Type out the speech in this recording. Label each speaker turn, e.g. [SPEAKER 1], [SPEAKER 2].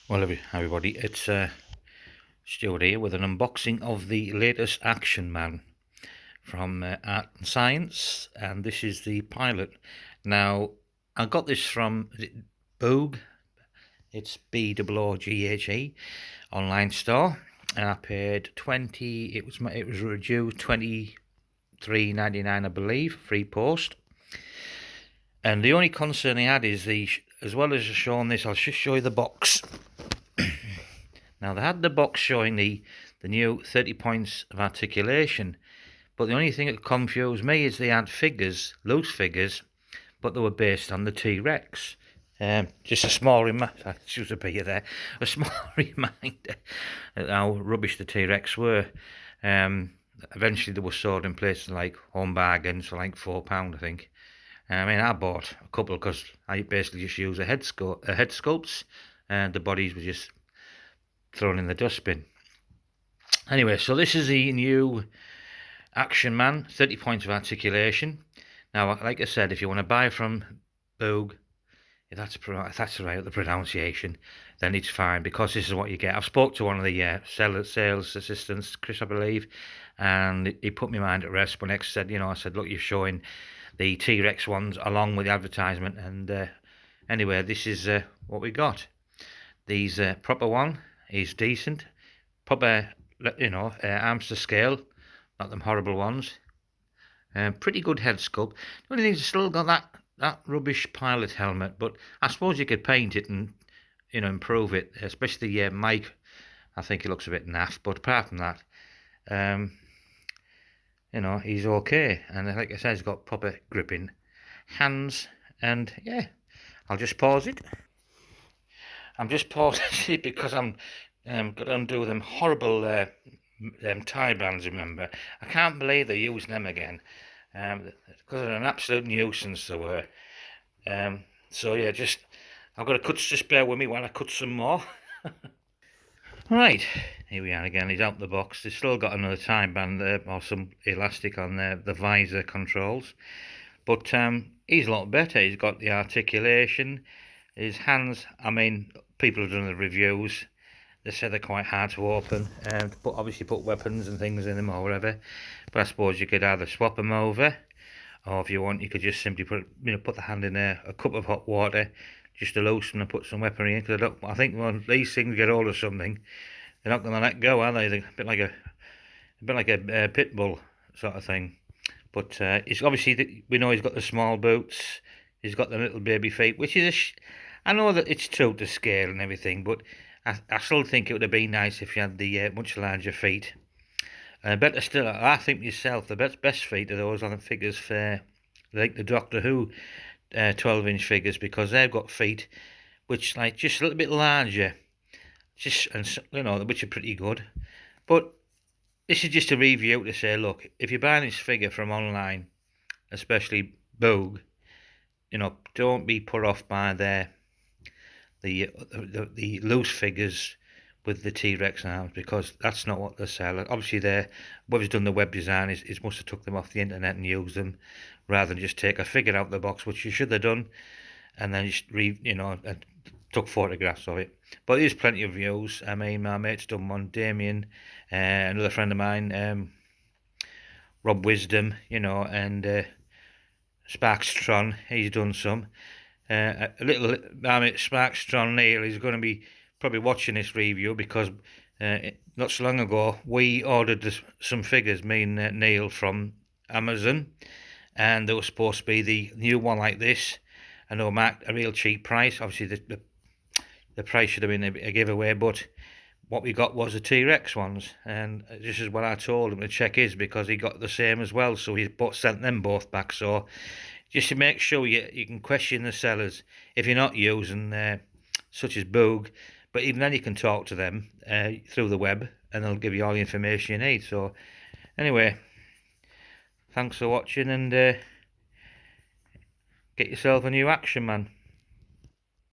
[SPEAKER 1] Well, everybody, it's Stuart here with an unboxing of the latest Action Man from Art and Science, and this is the pilot. Now, I got this from Boohge. It's Boohge online store, and I paid 20. It was reduced 23.99, I believe, free post. And the only concern I had is as well as showing this, I'll just show you the box. Now, they had the box showing the new 30 points of articulation, but the only thing that confused me is they had figures, loose figures, but they were based on the T-Rex. Just a small reminder, excuse me there, a small reminder of how rubbish the T-Rex were. Eventually they were sold in places like Home Bargains for like £4, I think. I mean, I bought a couple because I basically just use a head sculpts, and the bodies were just thrown in the dustbin. Anyway, so this is the new Action Man, 30 points of articulation. Now, like I said, if you want to buy from Boohge, if that's right, the pronunciation, then it's fine, because this is what you get. I've spoke to one of the sales assistants, Chris, I believe, and he put my mind at rest when I said, I said, look, you're showing the T-Rex ones along with the advertisement, and anyway, this is what we got. These proper one is decent, proper, arms to scale, not them horrible ones. Pretty good head sculpt. The only thing is, still got that rubbish pilot helmet, but I suppose you could paint it and improve it, especially Mike. I think he looks a bit naff, but apart from that, he's okay. And like I said, he's got proper gripping hands. And yeah, I'll just pause it. I'm just pausing it because I'm going to undo them horrible tie bands, remember. I can't believe they're using them again, because they're an absolute nuisance they were. So yeah, I've got to cut, just bear with me while I cut some more. Right, here we are again. He's out the box. They've still got another tie band there, or some elastic on the visor controls, but he's a lot better. He's got the articulation. His hands, I mean, people have done the reviews. They said they're quite hard to open, and obviously put weapons and things in them or whatever. But I suppose you could either swap them over, or if you want, you could just simply put the hand in a cup of hot water, just to loosen and put some weaponry in. Because I think when these things get hold of something, they're not going to let go, are they? They're a bit like a pit bull sort of thing. But it's obviously, we know he's got the small boots. He's got the little baby feet, which is I know that it's true to scale and everything, but I still think it would have been nice if you had the much larger feet. Better still, I think yourself, the best feet are those on the figures for, like the Doctor Who 12-inch figures, because they've got feet which like just a little bit larger, which are pretty good. But this is just a review to say, look, if you're buying this figure from online, especially Boohge, don't be put off by the loose figures with the T-Rex arms, because that's not what they sell. Obviously, whoever's done the web design is must have took them off the internet and used them, rather than just take a figure out of the box, which you should have done, and then just and took photographs of it. But there's plenty of views. I mean, my mate's done one, Damien, another friend of mine, Rob Wisdom, and Sparkstron, he's done some. A little Sparkstron Neil is going to be probably watching this review, because not so long ago we ordered some figures, me and Neil, from Amazon, and they were supposed to be the new one like this, and they were marked a real cheap price. Obviously the price should have been a giveaway, but what we got was the T-Rex ones, and this is what I told him to check his, because he got the same as well, so he sent them both back. So just to make sure you can question the sellers if you're not using such as Boohge, but even then you can talk to them through the web, and they'll give you all the information you need. So anyway, thanks for watching, and get yourself a new Action Man.